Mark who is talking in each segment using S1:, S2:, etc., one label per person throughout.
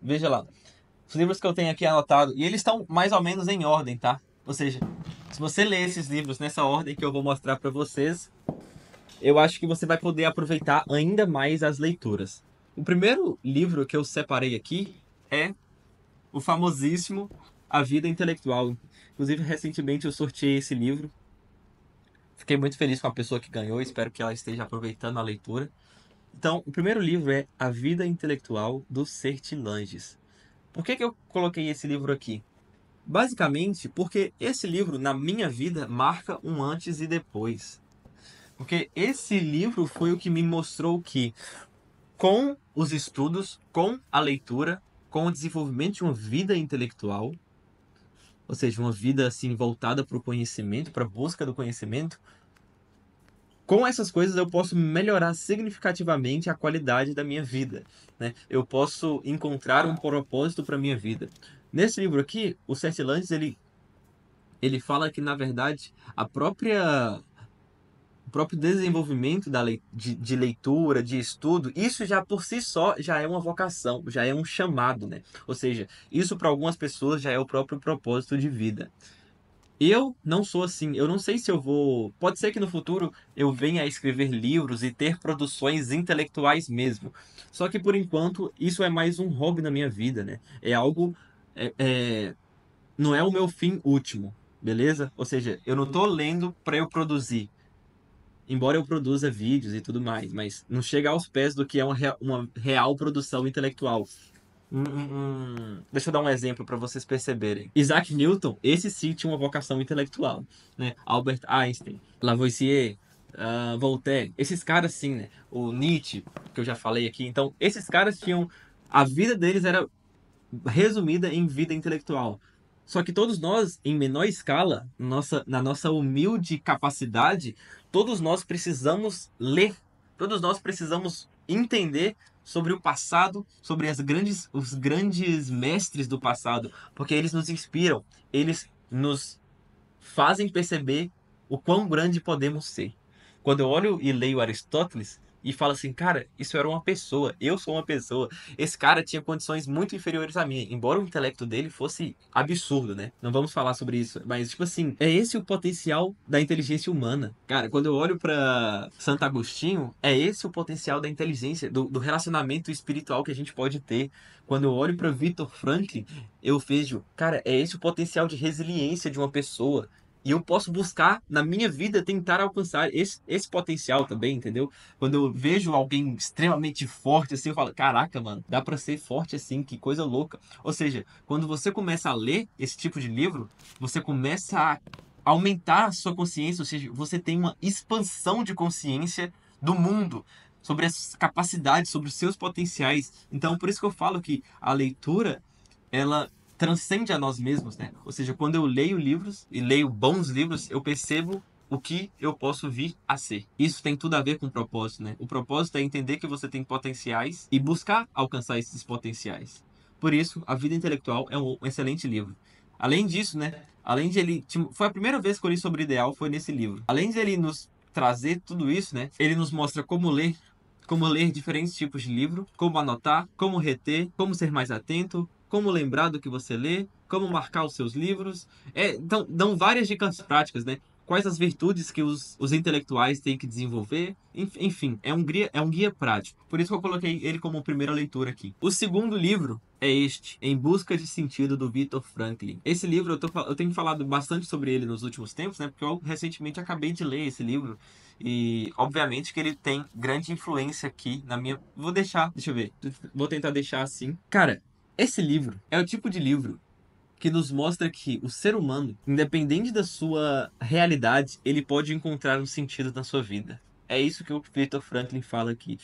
S1: Veja lá, os livros que eu tenho aqui anotado, e eles estão mais ou menos em ordem, tá? Ou seja, se você ler esses livros nessa ordem que eu vou mostrar para vocês, eu acho que você vai poder aproveitar ainda mais as leituras. O primeiro livro que eu separei aqui é o famosíssimo A Vida Intelectual. Inclusive, recentemente eu sorteei esse livro. Fiquei muito feliz com a pessoa que ganhou, espero que ela esteja aproveitando a leitura. Então, o primeiro livro é A Vida Intelectual do Sertilanges. Por que eu coloquei esse livro aqui? Basicamente, porque esse livro, na minha vida, marca um antes e depois. Porque esse livro foi o que me mostrou que, com os estudos, com a leitura, com o desenvolvimento de uma vida intelectual, ou seja, uma vida assim voltada para o conhecimento, para a busca do conhecimento, com essas coisas eu posso melhorar significativamente a qualidade da minha vida, né? Eu posso encontrar um propósito para minha vida. Nesse livro aqui, o Certilantes, ele fala que, na verdade, o próprio desenvolvimento de leitura, de estudo, isso já por si só já é uma vocação, já é um chamado, né? Ou seja, isso para algumas pessoas já é o próprio propósito de vida. Eu não sou assim, eu não sei se eu vou. Pode ser que no futuro eu venha a escrever livros e ter produções intelectuais mesmo. Só que por enquanto isso é mais um hobby na minha vida, né? É algo. é- é- Não é o meu fim último, beleza? Ou seja, eu não tô lendo para eu produzir. Embora eu produza vídeos e tudo mais, mas não chega aos pés do que é uma real produção intelectual. Deixa eu dar um exemplo para vocês perceberem. Isaac Newton, esse sim tinha uma vocação intelectual, né? Albert Einstein, Lavoisier, Voltaire, esses caras sim, né? O Nietzsche, que eu já falei aqui. Então, esses caras tinham... A vida deles era resumida em vida intelectual. Só que todos nós, em menor escala, na nossa humilde capacidade, todos nós precisamos ler, todos nós precisamos entender sobre o passado, sobre os grandes mestres do passado, porque eles nos inspiram, eles nos fazem perceber o quão grande podemos ser. Quando eu olho e leio Aristóteles e falo assim, cara, isso era uma pessoa, eu sou uma pessoa. Esse cara tinha condições muito inferiores a mim, embora o intelecto dele fosse absurdo, né? Não vamos falar sobre isso, mas tipo assim, é esse o potencial da inteligência humana. Cara, quando eu olho para Santo Agostinho, é esse o potencial da inteligência, do relacionamento espiritual que a gente pode ter. Quando eu olho para Viktor Frankl, eu vejo, cara, é esse o potencial de resiliência de uma pessoa. E eu posso buscar na minha vida tentar alcançar esse potencial também, entendeu? Quando eu vejo alguém extremamente forte assim, eu falo, caraca, mano, dá pra ser forte assim, que coisa louca. Ou seja, quando você começa a ler esse tipo de livro, você começa a aumentar a sua consciência, ou seja, você tem uma expansão de consciência do mundo, sobre as capacidades, sobre os seus potenciais. Então, por isso que eu falo que a leitura, ela transcende a nós mesmos, né? Ou seja, quando eu leio livros e leio bons livros, eu percebo o que eu posso vir a ser. Isso tem tudo a ver com o propósito, né? O propósito é entender que você tem potenciais e buscar alcançar esses potenciais. Por isso, A Vida Intelectual é um excelente livro. Além disso, né? Além de ele, foi a primeira vez que eu li sobre ideal foi nesse livro. Além de ele nos trazer tudo isso, né? Ele nos mostra como ler diferentes tipos de livro, como anotar, como reter, como ser mais atento, como lembrar do que você lê, como marcar os seus livros. Então, dão várias dicas práticas, né? Quais as virtudes que os intelectuais têm que desenvolver. Enfim, é um guia prático. Por isso que eu coloquei ele como primeira leitura aqui. O segundo livro é este, Em Busca de Sentido, do Viktor Frankl. Esse livro, eu tenho falado bastante sobre ele nos últimos tempos, né? Porque eu recentemente acabei de ler esse livro. E, obviamente, que ele tem grande influência aqui na minha. Deixa eu ver. Vou tentar deixar assim. Cara, esse livro é o tipo de livro que nos mostra que o ser humano, independente da sua realidade, ele pode encontrar um sentido na sua vida. É isso que o Viktor Franklin fala aqui.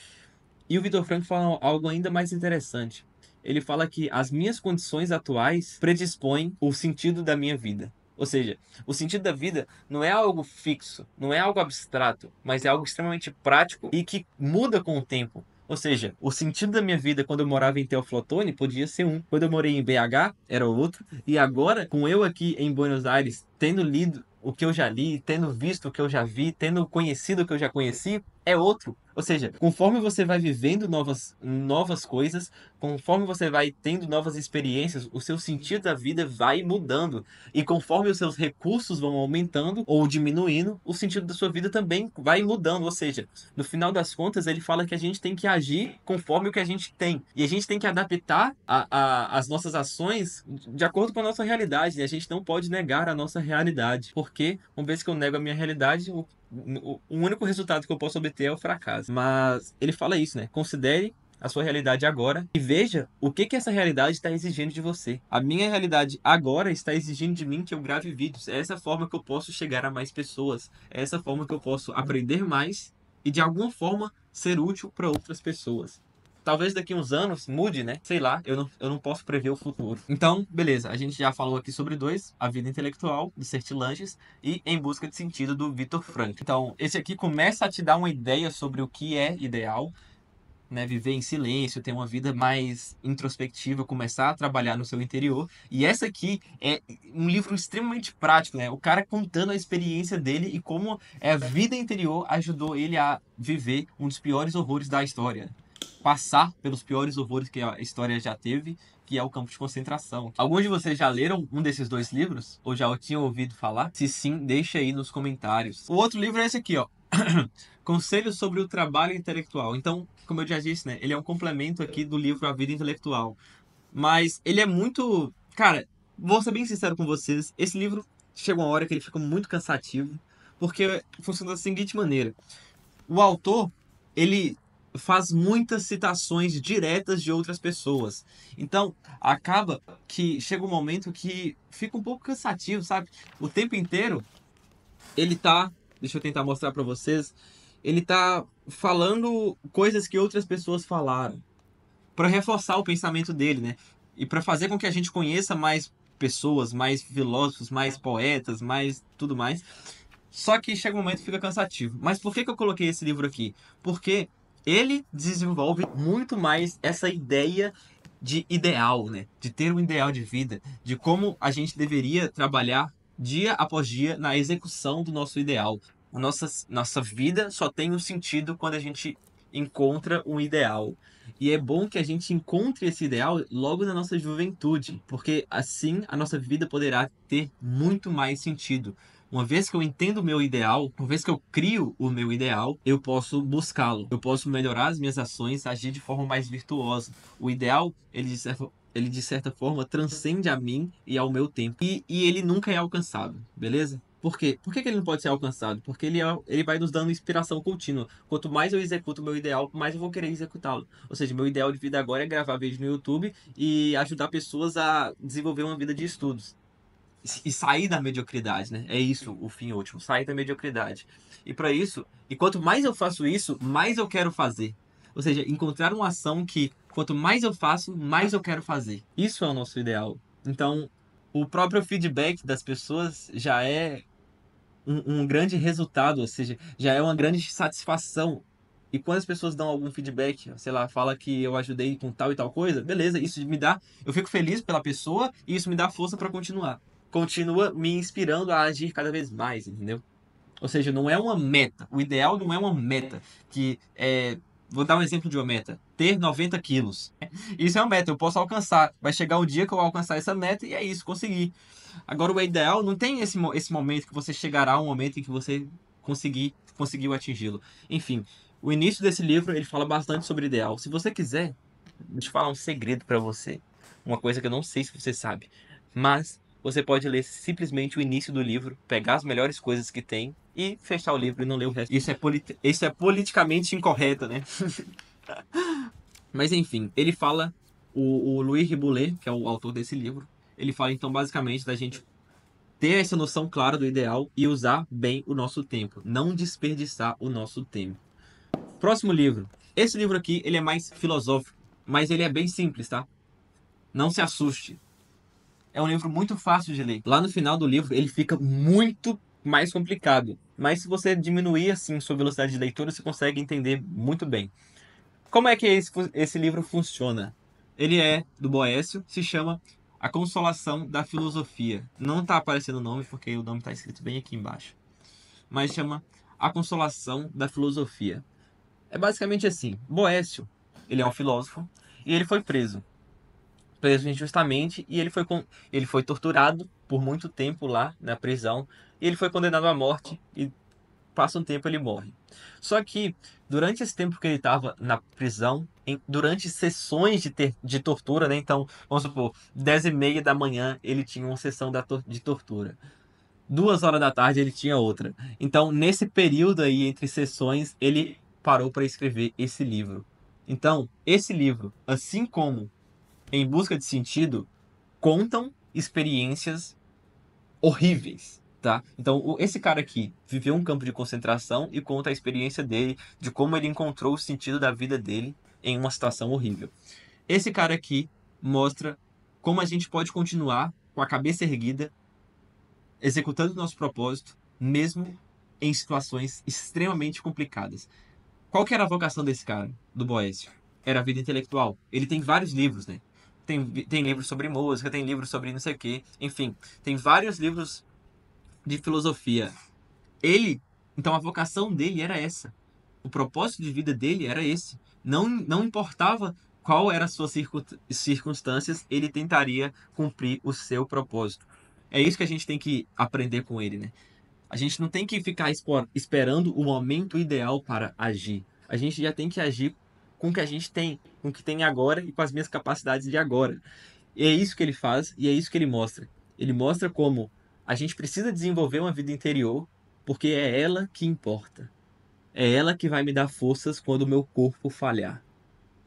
S1: E o Viktor Frankl fala algo ainda mais interessante. Ele fala que as minhas condições atuais predispõem o sentido da minha vida. Ou seja, o sentido da vida não é algo fixo, não é algo abstrato, mas é algo extremamente prático e que muda com o tempo. Ou seja, o sentido da minha vida quando eu morava em Teoflotone podia ser um, quando eu morei em BH era outro, e agora, com eu aqui em Buenos Aires, tendo lido o que eu já li, tendo visto o que eu já vi, tendo conhecido o que eu já conheci, é outro. Ou seja, conforme você vai vivendo novas coisas, Conforme você vai tendo novas experiências, o seu sentido da vida vai mudando. E conforme os seus recursos vão aumentando ou diminuindo, o sentido da sua vida também vai mudando. Ou seja, no final das contas, ele fala que a gente tem que agir conforme o que a gente tem. E a gente tem que adaptar as nossas ações de acordo com a nossa realidade. E a gente não pode negar a nossa realidade. Porque, uma vez que eu nego a minha realidade, o único resultado que eu posso obter é o fracasso. Mas ele fala isso, né? Considere a sua realidade agora e veja o que que essa realidade está exigindo de você. A minha realidade agora está exigindo de mim que eu grave vídeos. É essa forma que eu posso chegar a mais pessoas. É essa forma que eu posso aprender mais e de alguma forma ser útil para outras pessoas. Talvez daqui uns anos mude, né? Sei lá, eu não posso prever o futuro. Então, beleza, a gente já falou aqui sobre dois, A Vida Intelectual, do Sertilanges, e Em Busca de Sentido, do Viktor Frankl. Então, esse aqui começa a te dar uma ideia sobre o que é ideal, né, viver em silêncio, ter uma vida mais introspectiva, começar a trabalhar no seu interior. E essa aqui é um livro extremamente prático, né? O cara contando a experiência dele e como a vida interior ajudou ele a viver um dos piores horrores da história. Passar pelos piores horrores que a história já teve, que é o campo de concentração. Alguns de vocês já leram um desses dois livros? Ou já tinham ouvido falar? Se sim, deixa aí nos comentários. O outro livro é esse aqui, ó. Conselhos sobre o trabalho intelectual. Então, como eu já disse, né? Ele é um complemento aqui do livro A Vida Intelectual. Mas ele é muito... Cara, vou ser bem sincero com vocês. Esse livro chega uma hora que ele fica muito cansativo. Porque funciona da seguinte maneira. O autor, ele faz muitas citações diretas de outras pessoas. Então, acaba que chega um momento que fica um pouco cansativo, sabe? O tempo inteiro ele tá, deixa eu tentar mostrar para vocês, ele tá falando coisas que outras pessoas falaram, para reforçar o pensamento dele, né? E para fazer com que a gente conheça mais pessoas, mais filósofos, mais poetas, mais tudo mais. Só que chega um momento que fica cansativo. Mas por que que eu coloquei esse livro aqui? Porque ele desenvolve muito mais essa ideia de ideal, né? De ter um ideal de vida, de como a gente deveria trabalhar dia após dia na execução do nosso ideal. A nossa vida só tem um sentido quando a gente encontra um ideal. E é bom que a gente encontre esse ideal logo na nossa juventude, porque assim a nossa vida poderá ter muito mais sentido. Uma vez que eu entendo o meu ideal, uma vez que eu crio o meu ideal, eu posso buscá-lo. Eu posso melhorar as minhas ações, agir de forma mais virtuosa. O ideal, ele de certa forma transcende a mim e ao meu tempo. E ele nunca é alcançado, beleza? Por quê? Por que que ele não pode ser alcançado? Porque ele vai nos dando inspiração contínua. Quanto mais eu executo o meu ideal, mais eu vou querer executá-lo. Ou seja, meu ideal de vida agora é gravar vídeo no YouTube e ajudar pessoas a desenvolver uma vida de estudos e sair da mediocridade, né? É isso o fim último, sair da mediocridade. E para isso, e quanto mais eu faço isso, mais eu quero fazer. Ou seja, encontrar uma ação que quanto mais eu faço, mais eu quero fazer. Isso é o nosso ideal. Então, o próprio feedback das pessoas já é um grande resultado, ou seja, já é uma grande satisfação. E quando as pessoas dão algum feedback, sei lá, fala que eu ajudei com tal e tal coisa, beleza, isso me dá, eu fico feliz pela pessoa e isso me dá força para continuar. Continua me inspirando a agir cada vez mais, entendeu? Ou seja, não é uma meta. O ideal não é uma meta que é, vou dar um exemplo de uma meta. Ter 90 quilos. Isso é uma meta, eu posso alcançar. Vai chegar um dia que eu vou alcançar essa meta e é isso, consegui. Agora, o ideal não tem esse momento que você chegará a um momento em que você conseguiu atingi-lo. Enfim, o início desse livro ele fala bastante sobre ideal. Se você quiser, deixa eu falar um segredo para você. Uma coisa que eu não sei se você sabe. Mas você pode ler simplesmente o início do livro, pegar as melhores coisas que tem e fechar o livro e não ler o resto. Isso é politicamente incorreto, né? Mas enfim, ele fala, o Louis Riboulet, que é o autor desse livro, ele fala então basicamente da gente ter essa noção clara do ideal e usar bem o nosso tempo, não desperdiçar o nosso tempo. Próximo livro. Esse livro aqui, ele é mais filosófico, mas ele é bem simples, tá? Não se assuste. É um livro muito fácil de ler. Lá no final do livro, ele fica muito mais complicado. Mas se você diminuir assim sua velocidade de leitura, você consegue entender muito bem. Como é que esse livro funciona? Ele é do Boécio, se chama A Consolação da Filosofia. Não está aparecendo o nome, porque o nome está escrito bem aqui embaixo. Mas chama A Consolação da Filosofia. É basicamente assim. Boécio, ele é um filósofo, E ele foi preso. Preso injustamente, e ele foi torturado por muito tempo lá na prisão, e ele foi condenado à morte, e passa um tempo ele morre. Só que, durante esse tempo que ele estava na prisão, durante sessões de tortura, né? Então, vamos supor, 10h30 da manhã ele tinha uma sessão de tortura. 2 horas da tarde ele tinha outra. Então, nesse período aí entre sessões, ele parou para escrever esse livro. Então, esse livro, assim como Em Busca de Sentido, contam experiências horríveis, tá? Então, esse cara aqui viveu um campo de concentração e conta a experiência dele, de como ele encontrou o sentido da vida dele em uma situação horrível. Esse cara aqui mostra como a gente pode continuar com a cabeça erguida, executando o nosso propósito, mesmo em situações extremamente complicadas. Qual que era a vocação desse cara, do Boécio? Era a vida intelectual. Ele tem vários livros, né? Tem livros sobre música, tem livros sobre não sei o quê. Enfim, tem vários livros de filosofia. Ele, então a vocação dele era essa. O propósito de vida dele era esse. Não importava qual era as suas circunstâncias, ele tentaria cumprir o seu propósito. É isso que a gente tem que aprender com ele, né? A gente não tem que ficar esperando o momento ideal para agir. A gente já tem que agir com o que a gente tem, com o que tem agora e com as minhas capacidades de agora. E é isso que ele faz e é isso que ele mostra. Ele mostra como a gente precisa desenvolver uma vida interior, porque é ela que importa. É ela que vai me dar forças quando o meu corpo falhar.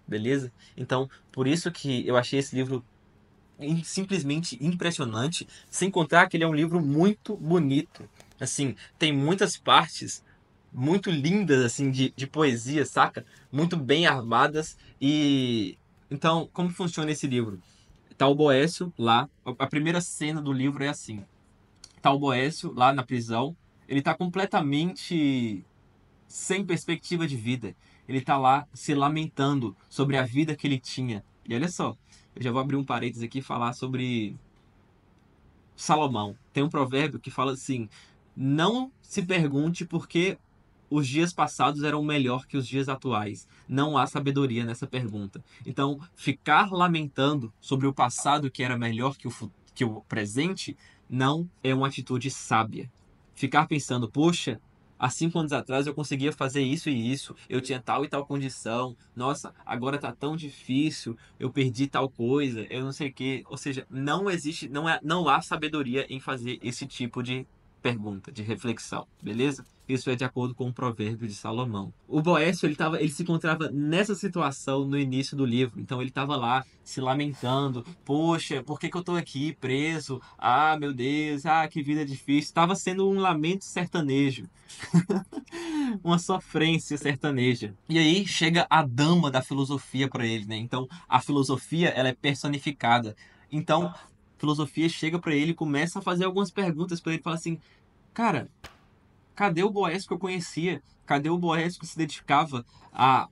S1: Beleza? Então, por isso que eu achei esse livro simplesmente impressionante, sem contar que ele é um livro muito bonito. Assim, tem muitas partes muito lindas assim de poesia, saca? Muito bem armadas e então, como funciona esse livro? Tá o Boécio lá, a primeira cena do livro é assim. Tá o Boécio lá na prisão, ele tá completamente sem perspectiva de vida. Ele tá lá se lamentando sobre a vida que ele tinha. E olha só, eu já vou abrir um parênteses aqui e falar sobre Salomão. Tem um provérbio que fala assim: não se pergunte por que os dias passados eram melhor que os dias atuais. Não há sabedoria nessa pergunta. Então, ficar lamentando sobre o passado que era melhor que o presente não é uma atitude sábia. Ficar pensando, poxa, há 5 anos atrás eu conseguia fazer isso e isso, eu tinha tal e tal condição, nossa, agora tá tão difícil, eu perdi tal coisa, eu não sei o quê. Ou seja, não existe, não há sabedoria em fazer esse tipo de pergunta, de reflexão, beleza? Isso é de acordo com o provérbio de Salomão. O Boécio, ele se encontrava nessa situação no início do livro. Então ele estava lá se lamentando. Poxa, por que que eu estou aqui preso? Ah, meu Deus, ah, que vida difícil. Estava sendo um lamento sertanejo. Uma sofrência sertaneja. E aí chega a dama da filosofia para ele, né? Então a filosofia, ela é personificada. Então a filosofia chega para ele e começa a fazer algumas perguntas para ele. Fala assim, cara, cadê o Boécio que eu conhecia? Cadê o Boécio que se dedicava à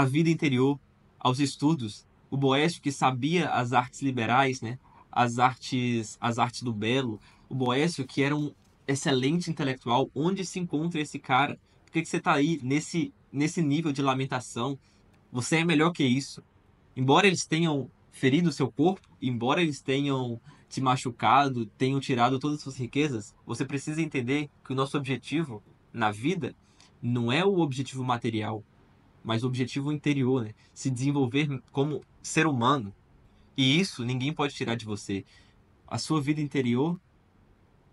S1: vida interior, aos estudos? O Boécio que sabia as artes liberais, né? As artes do belo. O Boécio que era um excelente intelectual. Onde se encontra esse cara? Por que que você está aí nesse nível de lamentação? Você é melhor que isso. Embora eles tenham ferido seu corpo, embora eles tenham te machucado, tenham tirado todas as suas riquezas, você precisa entender que o nosso objetivo na vida não é o objetivo material, mas o objetivo interior, né? Se desenvolver como ser humano. E isso ninguém pode tirar de você. A sua vida interior,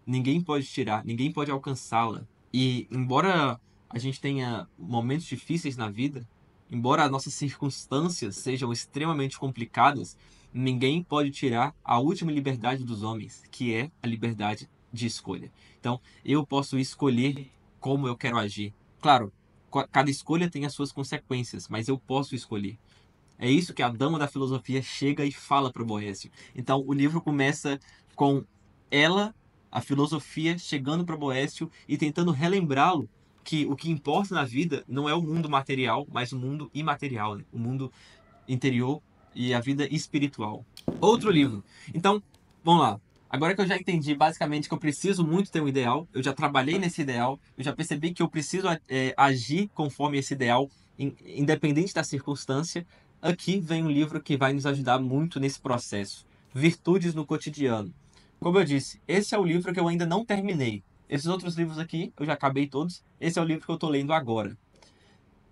S1: ninguém pode tirar, ninguém pode alcançá-la. E embora a gente tenha momentos difíceis na vida, embora as nossas circunstâncias sejam extremamente complicadas, ninguém pode tirar a última liberdade dos homens, que é a liberdade de escolha. Então, eu posso escolher como eu quero agir. Claro, cada escolha tem as suas consequências, mas eu posso escolher. É isso que a dama da filosofia chega e fala para o Boécio. Então, o livro começa com ela, a filosofia, chegando para Boécio e tentando relembrá-lo que o que importa na vida não é o mundo material, mas o mundo imaterial, né? O mundo interior e a vida espiritual. Outro livro. Então, vamos lá. Agora que eu já entendi basicamente que eu preciso muito ter um ideal, eu já trabalhei nesse ideal, eu já percebi que eu preciso agir conforme esse ideal, independente da circunstância. aqui vem um livro que vai nos ajudar muito nesse processo. Virtudes no Cotidiano. Como eu disse, esse é o livro que eu ainda não terminei. Esses outros livros aqui, eu já acabei todos. Esse é o livro que eu estou lendo agora.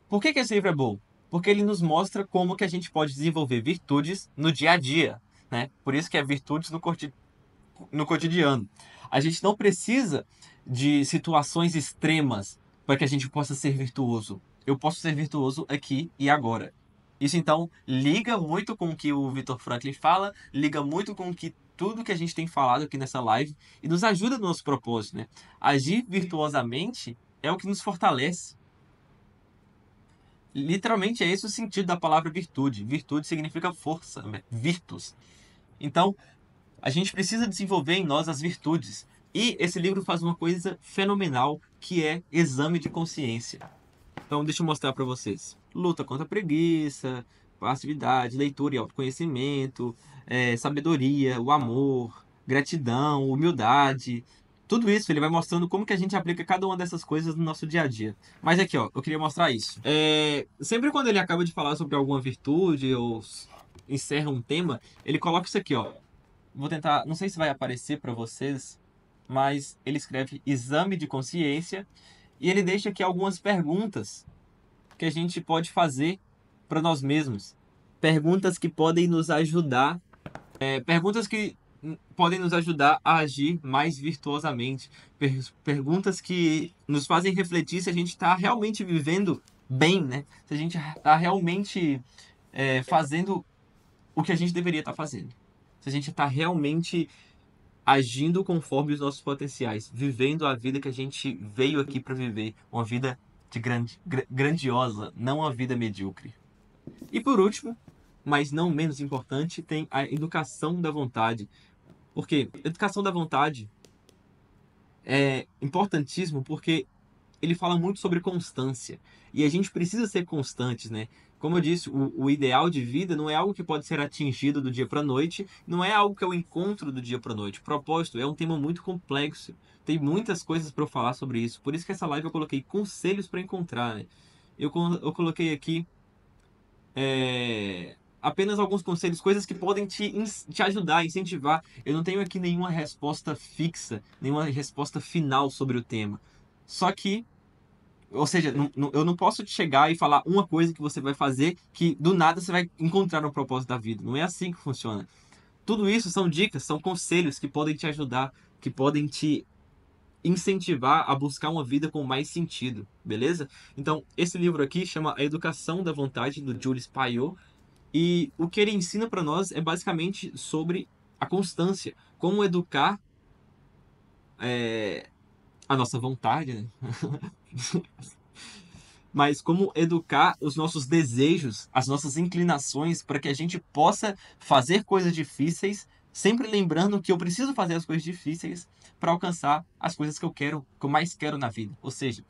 S1: Por que esse livro é bom? Porque ele nos mostra como que a gente pode desenvolver virtudes no dia a dia, né? Por isso que é virtudes no cotidiano. A gente não precisa de situações extremas para que a gente possa ser virtuoso. Eu posso ser virtuoso aqui e agora. Isso então liga muito com o que o Viktor Frankl fala, liga muito com o que tudo que a gente tem falado aqui nessa live e nos ajuda no nosso propósito, né? Agir virtuosamente é o que nos fortalece. Literalmente é esse o sentido da palavra virtude. Virtude significa força, né? Virtus. Então, a gente precisa desenvolver em nós as virtudes. E esse livro faz uma coisa fenomenal, que é exame de consciência. Então, deixa eu mostrar para vocês. Luta contra a preguiça, passividade, leitura e autoconhecimento, sabedoria, o amor, gratidão, humildade. Tudo isso ele vai mostrando como que a gente aplica cada uma dessas coisas no nosso dia a dia. Mas aqui, ó, eu queria mostrar isso. Sempre quando ele acaba de falar sobre alguma virtude ou encerra um tema, ele coloca isso aqui, ó. Vou tentar, não sei se vai aparecer para vocês, mas ele escreve exame de consciência e ele deixa aqui algumas perguntas que a gente pode fazer para nós mesmos. Perguntas que podem nos ajudar, perguntas que podem nos ajudar a agir mais virtuosamente. Perguntas que nos fazem refletir se a gente está realmente vivendo bem, né? Se a gente está realmente fazendo o que a gente deveria estar fazendo. Se a gente está realmente agindo conforme os nossos potenciais, vivendo a vida que a gente veio aqui para viver, uma vida de grandiosa, não uma vida medíocre. E por último, mas não menos importante, tem a educação da vontade. Porque educação da vontade é importantíssimo porque ele fala muito sobre constância. E a gente precisa ser constantes, né? Como eu disse, o ideal de vida não é algo que pode ser atingido do dia para a noite, não é algo que eu encontro do dia para a noite. Propósito é um tema muito complexo. Tem muitas coisas para eu falar sobre isso. Por isso que essa live eu coloquei conselhos para encontrar, né? Eu coloquei aqui apenas alguns conselhos, coisas que podem te ajudar, incentivar. Eu não tenho aqui nenhuma resposta fixa, nenhuma resposta final sobre o tema. Só que, ou seja, eu não posso te chegar e falar uma coisa que você vai fazer que do nada você vai encontrar no propósito da vida. Não é assim que funciona. Tudo isso são dicas, são conselhos que podem te ajudar, que podem te incentivar a buscar uma vida com mais sentido, beleza? Então, esse livro aqui chama A Educação da Vontade, do Jules Payot, e o que ele ensina para nós é basicamente sobre a constância, como educar a nossa vontade, né? Mas como educar os nossos desejos, as nossas inclinações, para que a gente possa fazer coisas difíceis, sempre lembrando que eu preciso fazer as coisas difíceis para alcançar as coisas que eu quero, que eu mais quero na vida. Ou seja,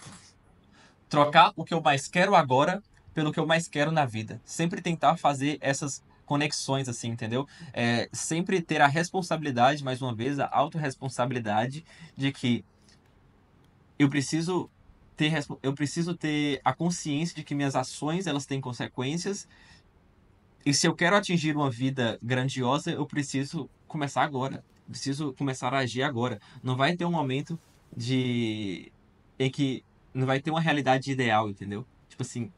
S1: trocar o que eu mais quero agora pelo que eu mais quero na vida. Sempre tentar fazer essas conexões assim, entendeu? Sempre ter a responsabilidade, mais uma vez, a autorresponsabilidade de que eu preciso eu preciso ter a consciência de que minhas ações elas têm consequências e se eu quero atingir uma vida grandiosa, eu preciso começar agora. Preciso começar a agir agora. Não vai ter um momento de em que não vai ter uma realidade ideal, entendeu? Tipo assim,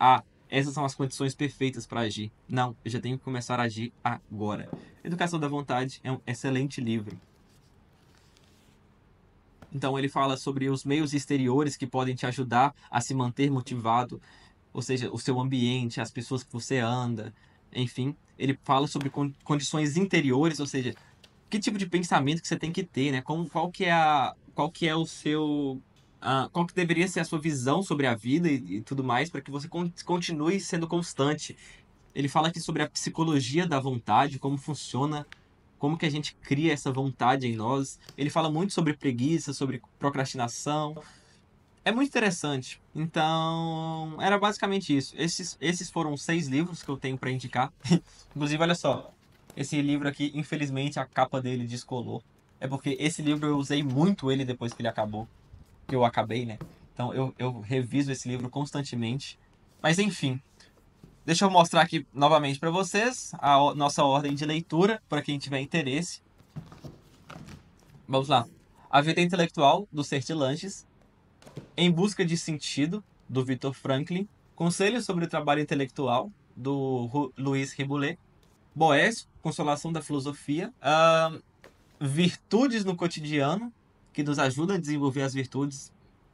S1: essas são as condições perfeitas para agir. Não, eu já tenho que começar a agir agora. Educação da Vontade é um excelente livro. Então ele fala sobre os meios exteriores que podem te ajudar a se manter motivado, ou seja, o seu ambiente, as pessoas que você anda, enfim. Ele fala sobre condições interiores, ou seja, que tipo de pensamento que você tem que ter, né? Qual que é o seu qual que deveria ser a sua visão sobre a vida e tudo mais para que você continue sendo constante. Ele fala aqui sobre a psicologia da vontade, como funciona, como que a gente cria essa vontade em nós. Ele fala muito sobre preguiça, sobre procrastinação. É muito interessante. Então, era basicamente isso. Esses foram 6 livros que eu tenho para indicar. Inclusive, olha só. Esse livro aqui, infelizmente, a capa dele descolou. É porque esse livro eu usei muito ele depois que ele acabou. Que eu acabei, né? Então, eu reviso esse livro constantemente. Mas, enfim. Deixa eu mostrar aqui novamente para vocês a nossa ordem de leitura, para quem tiver interesse. Vamos lá. A Vida Intelectual, do Sertilanges. Em Busca de Sentido, do Viktor Frankl. Conselhos sobre o Trabalho Intelectual, do Luiz Riboulet. Boécio, Consolação da Filosofia. Virtudes no Cotidiano, que nos ajuda a desenvolver as virtudes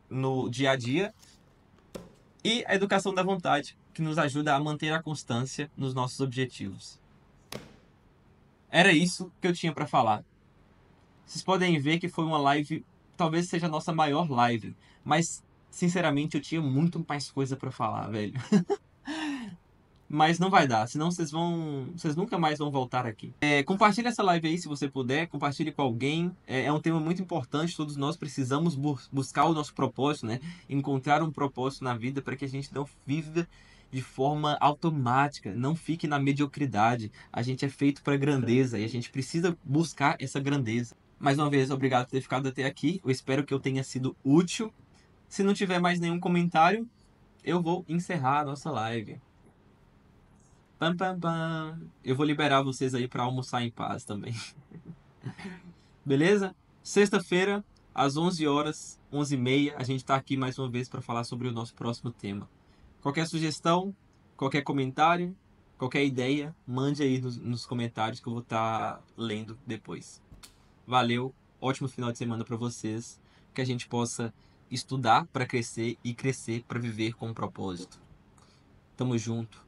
S1: no dia a dia. E a Educação da Vontade, que nos ajuda a manter a constância nos nossos objetivos. Era isso que eu tinha para falar. Vocês podem ver que foi uma live, talvez seja a nossa maior live, mas sinceramente eu tinha muito mais coisa para falar, velho. Mas não vai dar, senão vocês nunca mais vão voltar aqui. Compartilhe essa live aí se você puder, compartilhe com alguém. É um tema muito importante, todos nós precisamos buscar o nosso propósito, né? Encontrar um propósito na vida para que a gente não viva de forma automática, não fique na mediocridade. A gente é feito para grandeza e a gente precisa buscar essa grandeza. Mais uma vez, obrigado por ter ficado até aqui. Eu espero que eu tenha sido útil. Se não tiver mais nenhum comentário, eu vou encerrar a nossa live. Pam, pam, pam. Eu vou liberar vocês aí para almoçar em paz também. Beleza? Sexta-feira, às 11 horas, 11h30, a gente está aqui mais uma vez para falar sobre o nosso próximo tema. Qualquer sugestão, qualquer comentário, qualquer ideia, mande aí nos comentários que eu vou estar lendo depois. Valeu, ótimo final de semana para vocês, que a gente possa estudar para crescer e crescer para viver com um propósito. Tamo junto.